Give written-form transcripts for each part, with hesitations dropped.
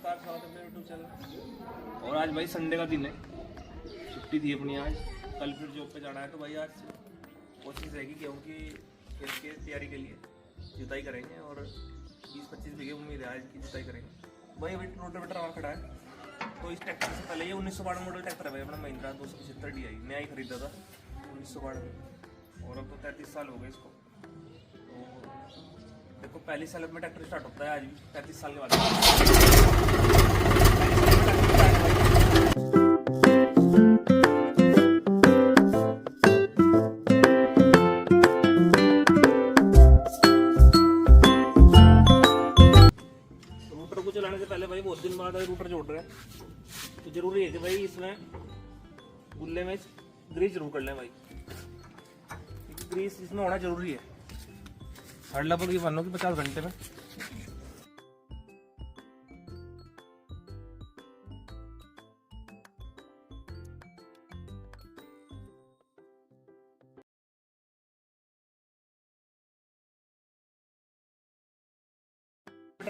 नमस्कार, स्वागत है अपने यूट्यूब चैनल। और आज भाई संडे का दिन है, छुट्टी थी अपनी आज। कल फिर जॉब पे जाना है, तो भाई आज कोशिश रहेगी गेहूँ की खेत की तैयारी के लिए जुताई करेंगे और 20-25 बीघे उम्मीद है आज की जुताई करेंगे। भाई अभी रोटावेटर वहाँ खड़ा है। तो इस ट्रैक्टर से पहले ये 1992 मॉडल ट्रैक्टर है भाई, अपना महिंद्रा 275 DI नया ही खरीदा था 1992 में, और अब तो 33 साल हो गए इसको। देखो पहली साल में ट्रैक्टर स्टार्ट होता है आज भी 35 साल के बाद। रूटर को चलाने से पहले भाई बहुत दिन बाद रूटर जोड़ रहे हैं, तो जरूरी है कि भाई इसमें गुल्ले में ग्रीस जरूर कर लें भाई, क्योंकि ग्रीस इसमें होना जरूरी है। हर लगभग ये मानो कि 50 घंटे में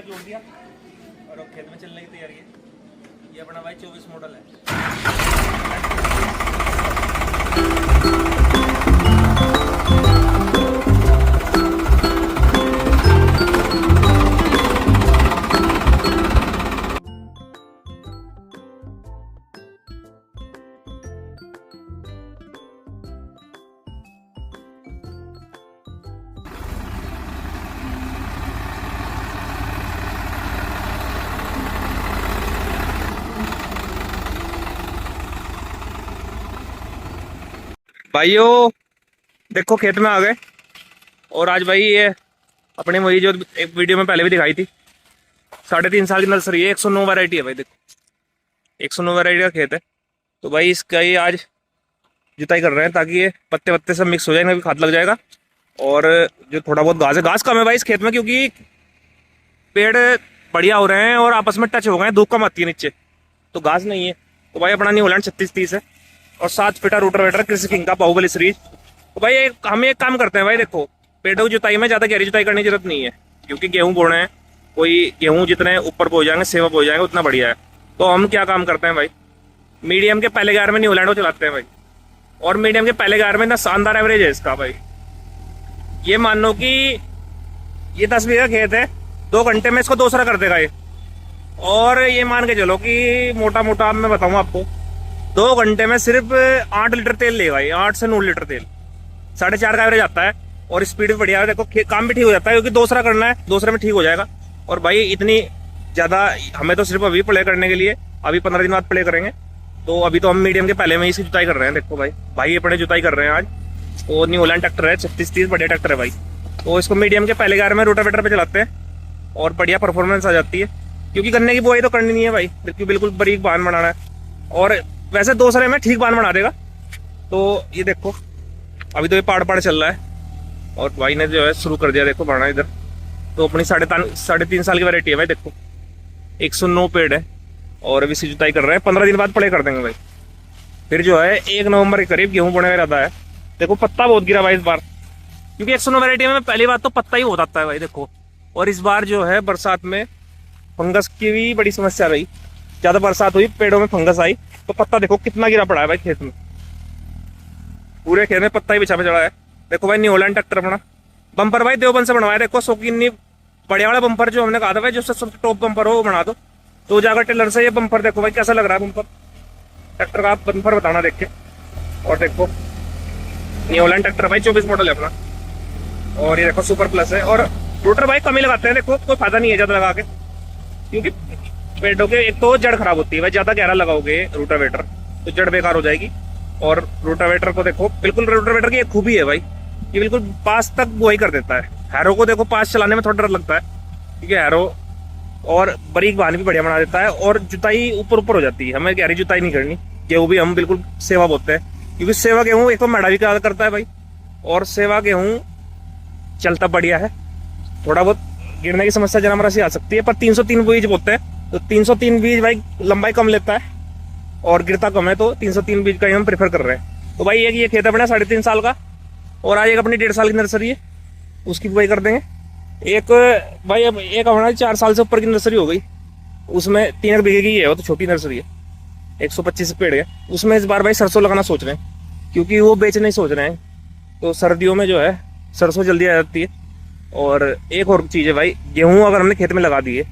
जोड़ दिया और अब खेत में चलने की तैयारी है। ये अपना भाई 24 मॉडल है। भाइयों देखो खेत में आ गए, और आज भाई ये अपने वही जो एक वीडियो में पहले भी दिखाई थी 3.5 साल की नर्सरी है, 109 वैरायटी है भाई। देखो 109 वैरायटी का खेत है, तो भाई इसका ही आज जुताई कर रहे हैं ताकि ये पत्ते पत्ते सब मिक्स हो जाएंगे, खाद लग जाएगा। और जो थोड़ा बहुत घास है, घास कम है भाई इस खेत में, क्योंकि पेड़ बढ़िया हो रहे हैं और आपस में टच हो गए हैं, धूप कम आती है नीचे, तो घास नहीं है। तो भाई अपना न्यू होलैंड 3630 है और 7 फीटा रोटावेटर कृषि किंग का बाहुबली सीरीज। तो भाई हम एक काम करते हैं भाई, देखो पेड़ों की जुताई में ज़्यादा गहरी जुताई करने की जरूरत नहीं है, क्योंकि गेहूं बोना है, कोई गेहूं जितने ऊपर हो जाएंगे सेवा हो जाएंगे उतना बढ़िया है। तो हम क्या काम करते हैं भाई, मीडियम के पहले गार में न्यू होलैंड चलाते हैं भाई, और मीडियम के पहले गार में इतना शानदार एवरेज है इसका भाई। ये मान लो कि ये 10 बीघा खेत है, 2 घंटे में इसको दूसरा कर देगा ये। और ये मान के चलो कि मोटा मोटा मैं बताऊँ आपको, 2 घंटे में सिर्फ 8 लीटर तेल लेगा ये, 8 से 9 लीटर तेल, 4.5 का एवरेज आता है, और स्पीड भी बढ़िया है। देखो काम भी ठीक हो जाता है, क्योंकि दूसरा करना है, दूसरे में ठीक हो जाएगा। और भाई इतनी ज़्यादा हमें तो सिर्फ अभी प्ले करने के लिए, अभी 15 दिन बाद प्ले करेंगे, तो अभी तो हम मीडियम के पहले में इसकी जुताई कर रहे हैं। देखो भाई अपने जुताई कर रहे हैं आज। तो न्यू होलैंड ट्रैक्टर है 3630, बढ़िया ट्रैक्टर है भाई। तो इसको मीडियम के पहले गार में रोटावेटर पे चलाते हैं और बढ़िया परफॉर्मेंस आ जाती है, क्योंकि गन्ने की बुआई तो करनी नहीं है भाई, बिल्कुल बारीक बान बनाना है। और वैसे दूसरे में ठीक बान बना देगा। तो ये देखो अभी तो ये पाड़ चल रहा है, और भाई ने जो है शुरू कर दिया देखो बढ़ना इधर। तो अपनी 3.5 साल की वैरायटी है भाई। देखो 109 पेड़ है, और अभी इसकी जुताई कर रहे हैं, 15 दिन बाद प्ले कर देंगे भाई। फिर जो है 1 नवंबर के करीब गेहूं बोने का इरादा है। देखो पत्ता बहुत गिरा भाई इस बार, क्योंकि 109 वैरायटी में पहली बात तो पत्ता ही बहुत आता है भाई। देखो और इस बार जो है बरसात में फंगस की भी बड़ी समस्या रही, ज्यादा बरसात हुई, पेड़ों में फंगस आई, तो पत्ता देखो कितना गिरा पड़ा है भाई खेत में, पूरे खेत में पत्ता ही बिछा पे चढ़ा है। देखो भाई न्यू होलैंड ट्रैक्टर अपना बम्पर भाई देवबंद से बनवाया। देखो शौकीनी बढ़िया वाला बम्पर जो हमने कहा था भाई, जो सबसे टॉप बम्पर हो वो बना दो। तो जाकर टेलर से ये बम्पर देखो भाई कैसा लग रहा है बम्पर, ट्रैक्टर का आप बम्पर बताना देख के। और देखो न्यू होलैंड ट्रैक्टर भाई 24 मॉडल है अपना, और ये देखो सुपर प्लस है। और रोटर भाई कम ही लगाते हैं, देखो कोई फायदा नहीं है ज्यादा लगा के, क्योंकि पेड़ों के एक तो जड़ खराब होती है भाई, ज्यादा गहरा लगाओगे रोटावेटर तो जड़ बेकार हो जाएगी। और रोटावेटर को देखो, बिल्कुल रोटावेटर की एक खूबी है भाई, ये बिल्कुल पास तक बुआई कर देता है। हैरो को देखो पास चलाने में थोड़ा डर लगता है, क्योंकि हैरो और बारीक बाल भी बढ़िया बना देता है, और जुताई ऊपर हो जाती है। हमें गहरी जुताई नहीं करनी, गेहूं भी हम बिल्कुल सेवा बोलते हैं, क्योंकि सेवा गेहूं एक तो मैडा भी करता है भाई, और सेवा गेहूं चलता बढ़िया है। थोड़ा बहुत गिरने की समस्या जरा सी आ सकती है, पर 303 बीज बोलते हैं, तो 303 बीज भाई लंबाई कम लेता है और गिरता कम है, तो 303 बीज का ही हम प्रेफर कर रहे हैं। तो भाई एक ये खेत अपना 3.5 साल का, और आज एक अपनी 1.5 साल की नर्सरी है, उसकी बुआई कर देंगे। एक भाई अब एक हमारा 4 साल से ऊपर की नर्सरी हो गई, उसमें 3 बीघे की है, वो तो छोटी नर्सरी है, 125 पेड़ है। उसमें इस बार भाई सरसों लगाना सोच रहे हैं, क्योंकि वो बेचने ही सोच रहे हैं। तो सर्दियों में जो है सरसों जल्दी आ जाती है। और एक और चीज़ है भाई, गेहूँ अगर हमने खेत में लगा दिए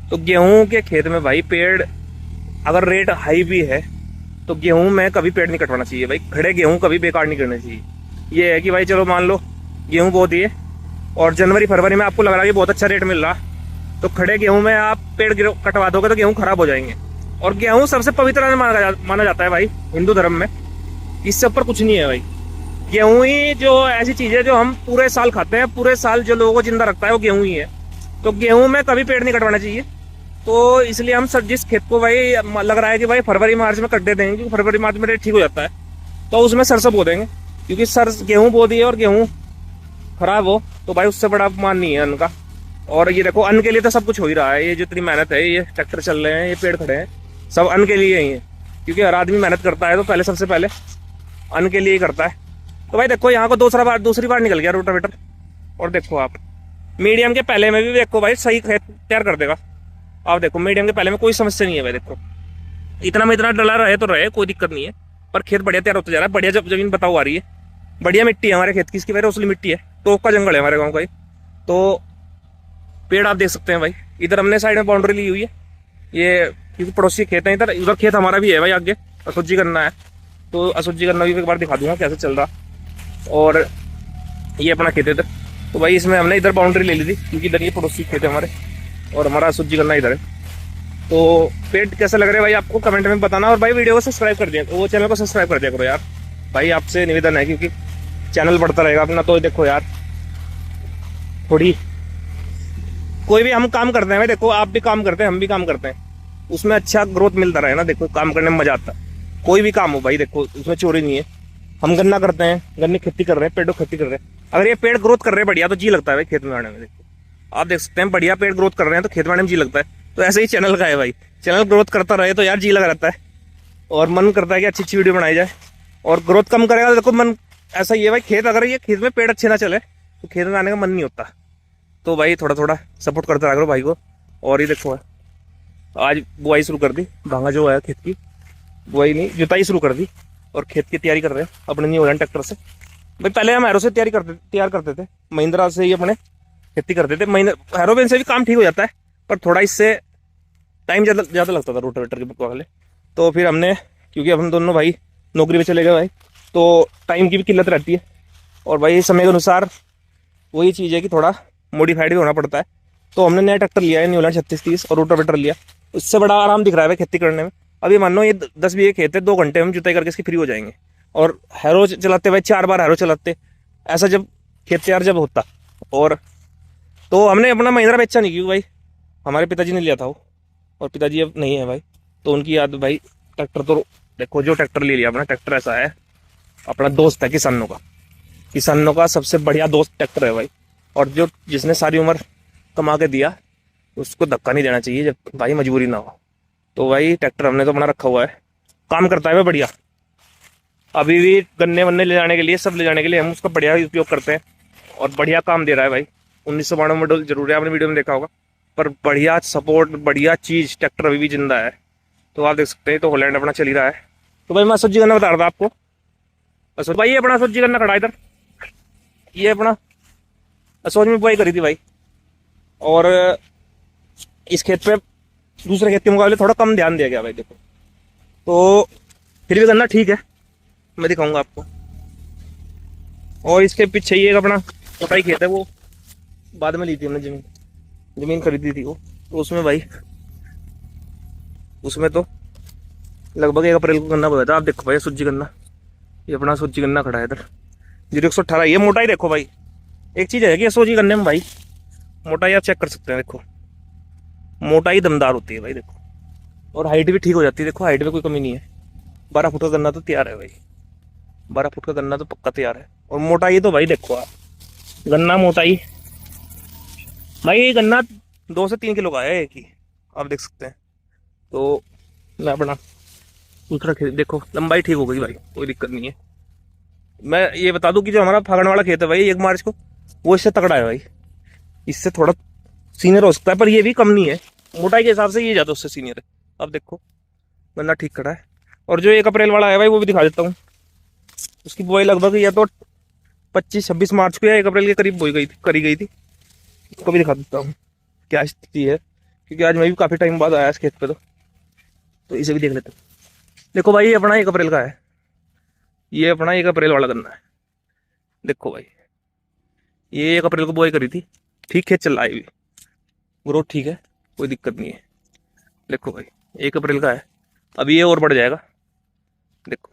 तो गेहूँ के खेत में भाई पेड़ अगर रेट हाई भी है तो गेहूँ में कभी पेड़ नहीं कटवाना चाहिए भाई। खड़े गेहूँ कभी बेकार नहीं करना चाहिए। ये है कि भाई चलो मान लो गेहूँ बो दिए और जनवरी फरवरी में आपको लग रहा है कि बहुत अच्छा रेट मिल रहा, तो खड़े गेहूँ में आप पेड़ कटवा दोगे तो गेहूँ खराब हो जाएंगे। और गेहूँ सबसे पवित्र माना जाता है भाई हिंदू धर्म में, इससे ऊपर कुछ नहीं है भाई। गेहूँ ही जो ऐसी चीज है जो हम पूरे साल खाते हैं, पूरे साल जो लोगों को जिंदा रखता है वो गेहूँ ही है। तो गेहूँ में कभी पेड़ नहीं कटवाना चाहिए। तो इसलिए हम सब जिस खेत को भाई लग रहा है कि भाई फरवरी मार्च में कट देते हैं, क्योंकि फरवरी मार्च में रेट ठीक हो जाता है, तो उसमें सरसों बो देंगे। क्योंकि सर गेहूँ बो दिए और गेहूँ खराब हो तो भाई उससे बड़ा अपमान नहीं है अन्न का। और ये देखो अन्न के लिए तो सब कुछ हो ही रहा है। ये जितनी मेहनत है, ये ट्रैक्टर चल रहे हैं, ये पेड़ खड़े हैं, सब अन्न के लिए ही है। क्योंकि हर आदमी मेहनत करता है तो पहले सबसे पहले अन्न के लिए ही करता है। तो भाई देखो यहाँ को दूसरी बार निकल गया रोटावेटर। और देखो आप मीडियम के पहले में भी देखो भाई सही खेत तैयार कर देगा। आप देखो मीडियम के पहले में कोई समस्या नहीं है भाई। देखो इतना में इतना डला रहे तो रहे, कोई दिक्कत नहीं है, पर खेत बढ़िया तैयार होता जा रहा है। बढ़िया जब जमीन बताओ आ रही है, बढ़िया मिट्टी है हमारे खेत की, इसकी वजह असली मिट्टी है, टोक का जंगल है हमारे गाँव का। तो पेड़ आप देख सकते हैं भाई। इधर हमने साइड में बाउंड्री ली हुई है, ये क्योंकि पड़ोसी खेत है इधर। उधर खेत हमारा भी है भाई, आगे असुज्जी करना है, तो असुज्जी करना भी एक बार दिखा दूंगा कैसे चल रहा। और ये अपना खेत है इधर, तो भाई इसमें हमने इधर बाउंड्री ले ली थी, क्योंकि इधर ये पड़ोसी खेत है हमारे और हमारा असुज्जी करना इधर है। तो पेड़ कैसे लग रहे हैं भाई आपको कमेंट में बताना। और भाई वीडियो को सब्सक्राइब कर दिया, वो चैनल को सब्सक्राइब कर दिया करो यार भाई, आपसे निवेदन है, क्योंकि चैनल बढ़ता रहेगा अपना। तो देखो यार थोड़ी कोई भी हम काम करते हैं भाई, देखो आप भी काम करते हैं, हम भी काम करते हैं, उसमें अच्छा ग्रोथ मिलता रहे ना। देखो काम करने में मजा आता है, कोई भी काम हो भाई, देखो उसमें चोरी नहीं है। हम गन्ना करते हैं, गन्ने खेती कर रहे हैं, पेड़ों खेती कर रहे हैं, अगर ये पेड़ ग्रोथ कर रहे हैं बढ़िया तो जी लगता है भाई खेत में आने में। देखो आप देख सकते हैं बढ़िया पेड़ ग्रोथ कर रहे हैं तो खेत में आने में जी लगता है। तो ऐसे ही चैनल का है भाई, चैनल ग्रोथ करता रहे तो यार जी लगा रहता है और मन करता है कि अच्छी अच्छी वीडियो बनाई जाए। और ग्रोथ कम करेगा तो देखो मन ऐसा ही है भाई, खेत अगर ये खेत में पेड़ अच्छे ना चले तो खेत में आने का मन नहीं होता। तो भाई थोड़ा थोड़ा सपोर्ट करते रहा करो भाई को। और ये देखो आज बुआई शुरू कर दी, भांगा जो है खेत की बुआई नहीं जुताई शुरू कर दी और खेत की तैयारी कर रहे हैं अपने न्यू हॉलैंड ट्रैक्टर से। भाई पहले हम हैरो से तैयार करते थे, महिंद्रा से ही अपने खेती करते थे। हैरो से भी काम ठीक हो जाता है, पर थोड़ा इससे टाइम ज़्यादा लगता था रोटावेटर के मुकाबले। तो फिर हमने, क्योंकि अब हम दोनों भाई नौकरी पे चले गए भाई, तो टाइम की भी किल्लत रहती है। और भाई समय के अनुसार वही चीज़ है कि थोड़ा मॉडिफाइड भी होना पड़ता है। तो हमने नया ट्रैक्टर लिया है न्यू हॉलैंड 3630 और रोटावेटर लिया, उससे बड़ा आराम दिख रहा है भाई खेती करने में। अभी मान लो ये 10 बीघे खेत है, 2 घंटे हम जुताई करके इसकी फ्री हो जाएंगे। और हैरो चलाते भाई 4 बार हैरो चलाते, ऐसा जब खेत तैयार जब होता। और तो हमने अपना महिंद्रा बेचा नहीं, क्योंकि भाई हमारे पिताजी ने लिया था वो, और पिताजी अब नहीं है भाई, तो उनकी याद भाई ट्रैक्टर। तो देखो जो ट्रैक्टर ले लिया अपना, ट्रैक्टर ऐसा है अपना दोस्त है किसानों का सबसे बढ़िया दोस्त ट्रैक्टर है भाई। और जो जिसने सारी उम्र कमा के दिया उसको धक्का नहीं देना चाहिए जब भाई मजबूरी ना हो। तो भाई ट्रैक्टर हमने तो अपना रखा हुआ है, काम करता है भाई बढ़िया। अभी भी गन्ने वन्ने ले जाने के लिए, सब ले जाने के लिए हम उसका बढ़िया उपयोग करते हैं और बढ़िया काम दे रहा है भाई। 1992 मॉडल जरूर है, आपने वीडियो में देखा होगा, पर बढ़िया सपोर्ट, बढ़िया चीज़, ट्रैक्टर अभी भी जिंदा है। तो आप देख सकते हैं, तो हॉलैंड अपना चल ही रहा है। तो भाई मैं सब्जी गन्ना बता रहा था आपको, बस भाई ये अपना सब्जी गन्ना खड़ा इधर, ये अपना असोज में बुआई करी थी भाई। और इस खेत पे दूसरे खेत के मुकाबले थोड़ा कम ध्यान दिया गया भाई। देखो तो फिर भी गन्ना ठीक है, मैं दिखाऊंगा आपको। और इसके पीछे ये एक अपना छोटा ही खेत है, वो बाद में ली थी हमने, जमीन खरीदी थी वो। तो उसमें भाई उसमें तो लगभग 1 अप्रैल को गन्ना बोया था। आप देखो भाई सूजी गन्ना, ये अपना सूजी गन्ना खड़ा है इधर 0118। ये मोटाई देखो भाई, एक चीज़ है कि सूजी गन्ने में भाई मोटाई आप चेक कर सकते हैं। देखो मोटाई दमदार होती है भाई, देखो। और हाइट भी ठीक हो जाती है, देखो हाइट में कोई कमी नहीं है। 12 फुट का गन्ना तो तैयार है भाई, 12 फुट का गन्ना तो पक्का तैयार है। और मोटाई तो भाई देखो आप, गन्ना मोटाई भाई, ये गन्ना 2 से 3 किलो का है एक ही, आप देख सकते हैं। तो मैं अपना दूसरा खेत देखो, लंबाई ठीक हो गई भाई, कोई दिक्कत नहीं है। मैं ये बता दूं कि जो हमारा फागण वाला खेत है भाई 1 मार्च को, वो इससे तगड़ा है भाई, इससे थोड़ा सीनियर हो सकता है, पर ये भी कम नहीं है। मोटाई के हिसाब से ये ज़्यादा उससे सीनियर है। अब देखो गन्ना ठीक खड़ा है। और जो 1 अप्रैल वाला है भाई वो भी दिखा देता हूँ। उसकी बुआई लगभग या तो 25-26 मार्च को या 1 अप्रैल के करीब बोई गई थी, करी गई थी। इसको भी दिखा देता हूँ क्या स्थिति है, क्योंकि आज मैं भी काफ़ी टाइम बाद आया इस खेत पे। तो इसे भी देख लेते हैं। देखो भाई ये अपना 1 अप्रैल का है, ये अपना 1 अप्रैल वाला गन्ना है। देखो भाई ये 1 अप्रैल को बुआई करी थी, ठीक खेत चल रहा है भी, ग्रोथ ठीक है, कोई दिक्कत नहीं है। देखो भाई 1 अप्रैल का है, अभी ये और बढ़ जाएगा। देखो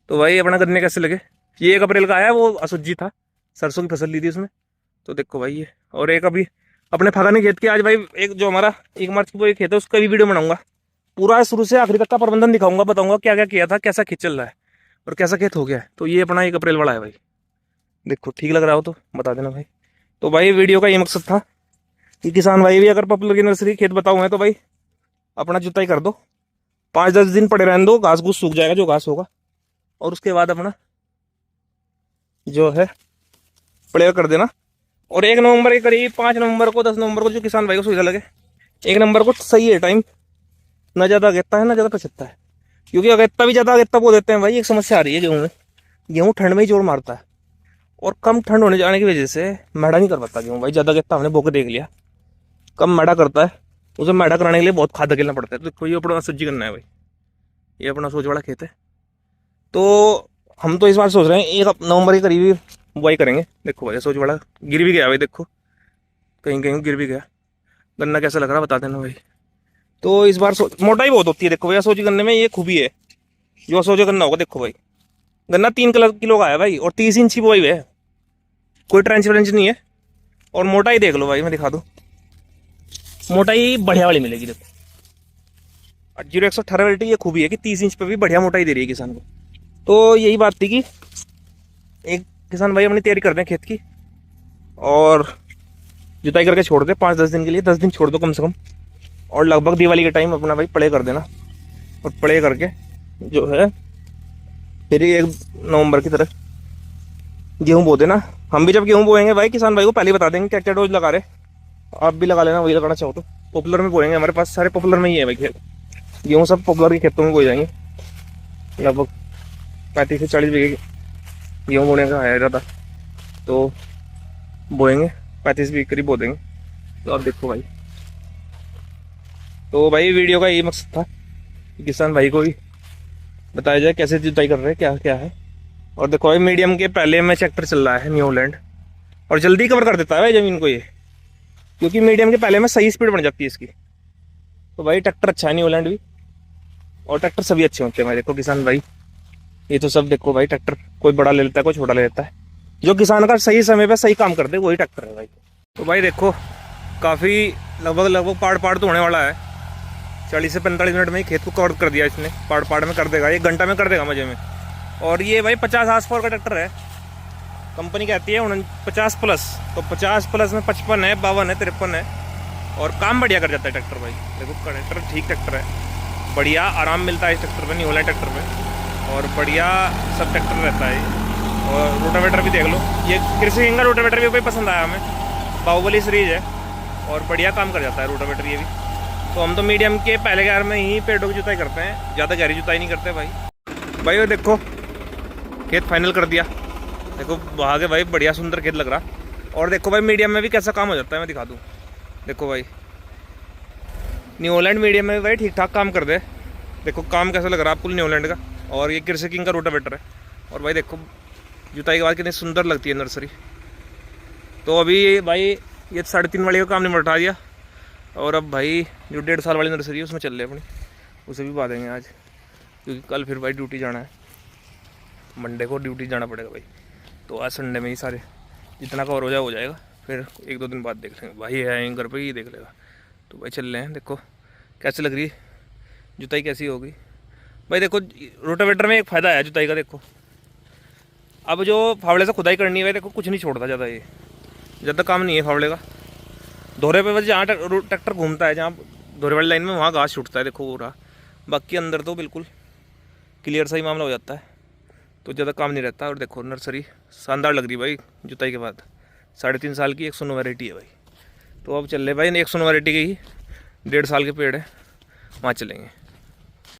तो भाई अपना गन्ने कैसे लगे। ये 1 अप्रैल का आया, वो असुज्जी था, सरसों की फसल ली थी उसमें। तो देखो भाई ये, और एक अभी अपने फगानी खेत की आज भाई एक जो हमारा 1 मार्च की वो एक खेत है उसका भी वीडियो बनाऊंगा, पूरा शुरू से आखिरी तक का प्रबंधन दिखाऊंगा, बताऊंगा क्या क्या किया था, कैसा खेत चल रहा है और कैसा खेत हो गया है। तो ये अपना 1 अप्रैल वाला है भाई। देखो ठीक लग रहा हो तो बता देना भाई। तो भाई वीडियो का ये मकसद था कि किसान भाई भी अगर पॉपुलर की नर्सरी खेत बताऊँ है तो भाई अपना जुताई कर दो, 5-10 दिन पड़े रहने दो, घास घूस सूख जाएगा जो घास होगा, और उसके बाद अपना जो है प्लेयर कर देना। और 1 नवंबर के करीब 5 नवंबर को 10 नवंबर को जो किसान भाई को सुविधा लगे, 1 नवंबर को सही है टाइम, ना ज़्यादा अगेता है ना ज़्यादा पछता है। क्योंकि अगेता भी ज़्यादा अगेता बो देते हैं भाई, एक समस्या आ रही है गेहूँ में। गेहूँ ठंड में ही जोर मारता है, और कम ठंड होने जाने की वजह से मैडा नहीं कर पाता गेहूँ भाई। ज़्यादा अगेता हमने बोके देख लिया, कम मैडा करता है, उसे मैडा कराने के लिए बहुत खाद धकेलना पड़ता है। तो देखो ये अपना सब्जी करना है भाई, ये अपना सोच वाला खेत है। तो हम तो इस बार सोच रहे हैं 1 नवंबर के करीब ही बुआई करेंगे। देखो भाई सोच वाला गिर भी गया भाई, देखो कहीं कहीं गिर भी गया। गन्ना कैसा लग रहा है बता देना भाई। तो इस बार मोटाई बहुत होती है। देखो भैया सोच गन्ने में ये खूबी है, जो सोचो गन्ना होगा। देखो भाई गन्ना 3 किलो का है भाई, और 30 इंच की बुआई है, कोई ट्रेंच व्रेंच नहीं है। और मोटाई देख लो भाई, मैं दिखा दूँ, मोटाई बढ़िया वाली मिलेगी। देखो 0118 वैरायटी ये खूबी है कि 30 इंच पे भी बढ़िया मोटाई दे रही है किसान को। तो यही बात थी कि एक किसान भाई अपनी तैयारी कर दें खेत की, और जुताई करके छोड़ दे 5-10 दिन के लिए, 10 दिन छोड़ दो कम से कम, और लगभग दिवाली के टाइम अपना भाई प्ले कर देना। और प्ले करके जो है फिर 1 नवंबर की तरफ गेहूँ बो देना। हम भी जब गेहूँ बोएंगे भाई किसान भाई को पहले ही बता देंगे क्या क्या डोज लगा रहे, आप भी लगा लेना वही लगाना चाहो तो। पॉपुलर में बोएंगे, हमारे पास सारे पॉपुलर में ही है भाई खेत, गेहूँ सब पॉपुलर के खेतों में बोए जाएंगे। लगभग 35 से 40 बीघे गेहूँ बोने का है ज़्यादा, तो बोएंगे 35 बीघे करीब बो देंगे। तो आप देखो भाई, तो भाई वीडियो का यही मकसद था कि किसान भाई को भी बताया जाए कैसे जुताई कर रहे हैं, क्या क्या है। और देखो भाई मीडियम के पहले में ट्रैक्टर चल रहा है न्यू होलैंड, और जल्दी कवर कर देता है भाई ज़मीन को ये, क्योंकि मीडियम के पहले में सही स्पीड बन जाती है इसकी। तो भाई ट्रैक्टर अच्छा है न्यू होलैंड भी, और ट्रैक्टर सभी अच्छे होते हैं भाई। देखो किसान भाई ये तो सब देखो भाई, ट्रैक्टर कोई बड़ा ले लेता है कोई छोटा ले लेता है, जो किसान का सही समय पे सही काम कर दे वही ट्रैक्टर है भाई। तो भाई देखो काफ़ी लगभग पाड़ तो होने वाला है, 40 से 45 मिनट में ही खेत को कवर कर दिया इसने, पाड़ में कर देगा, 1 घंटा में कर देगा मजे में। और ये भाई 50 हार्स पावर का ट्रैक्टर है, कंपनी कहती है 50+, तो 50+ में 55 है, 52 है, 53 है, और काम बढ़िया कर जाता है ट्रैक्टर भाई। देखो ट्रैक्टर ठीक ट्रैक्टर है, बढ़िया आराम मिलता है इस ट्रैक्टर में, न्यू होलैंड ट्रैक्टर में, और बढ़िया सब ट्रैक्टर रहता है। और रोटावेटर भी देख लो, ये कृषि किंग का रोटावेटर भी भाई पसंद आया हमें, बाहुबली सीरीज है, और बढ़िया काम कर जाता है रोटावेटर ये भी। तो हम तो मीडियम के पहले गैर में ही पेड़ों की जुताई करते हैं, ज़्यादा गहरी जुताई नहीं करते भाई। वो देखो खेत फाइनल कर दिया, देखो वहाँ के भाई बढ़िया सुंदर खेत लग रहा। और देखो भाई मीडियम में भी कैसा काम हो जाता है, मैं दिखा दूँ। देखो भाई न्यू होलैंड मीडियम में भाई ठीक ठाक काम कर दे। देखो काम कैसा लग रहा है आपको न्यू होलैंड का, और ये कृषि किंग का रोटावेटर है। और भाई देखो जुताई के बाद कितनी सुंदर लगती है नर्सरी। तो अभी भाई ये 3.5 वाली का काम निपटा दिया, और अब भाई जो 1.5 साल वाली नर्सरी है उसमें चल रहे अपनी, उसे भी पा देंगे आज, क्योंकि कल फिर भाई ड्यूटी जाना है, मंडे को ड्यूटी जाना पड़ेगा भाई। तो आज संडे में ही सारे जितना कवर हो जाएगा, फिर 1-2 दिन बाद देख लेंगे भाई, है घर पर ही देख लेगा। तो भाई चल रहे हैं, देखो कैसे लग रही है जुताई, कैसी होगी भाई। देखो रोटावेटर में एक फ़ायदा है जुताई का, देखो अब जो फावड़े से खुदाई करनी है भाई, देखो कुछ नहीं छोड़ता ज़्यादा, ये ज़्यादा काम नहीं है फावड़े का। दोहरे पे बस जहाँ ट्रैक्टर घूमता है, जहाँ दोहरे वाली लाइन में वहाँ घास छूटता है, देखो वो रहा। बाकी अंदर तो बिल्कुल क्लियर सा ही मामला हो जाता है, तो ज़्यादा काम नहीं रहता। और देखो नर्सरी शानदार लग रही भाई जुताई के बाद, 3.5 साल की 109 वैरायटी है भाई। तो अब चल रहे भाई 109 वैरायटी की ही 1.5 साल के पेड़ है, वहाँ चलेंगे।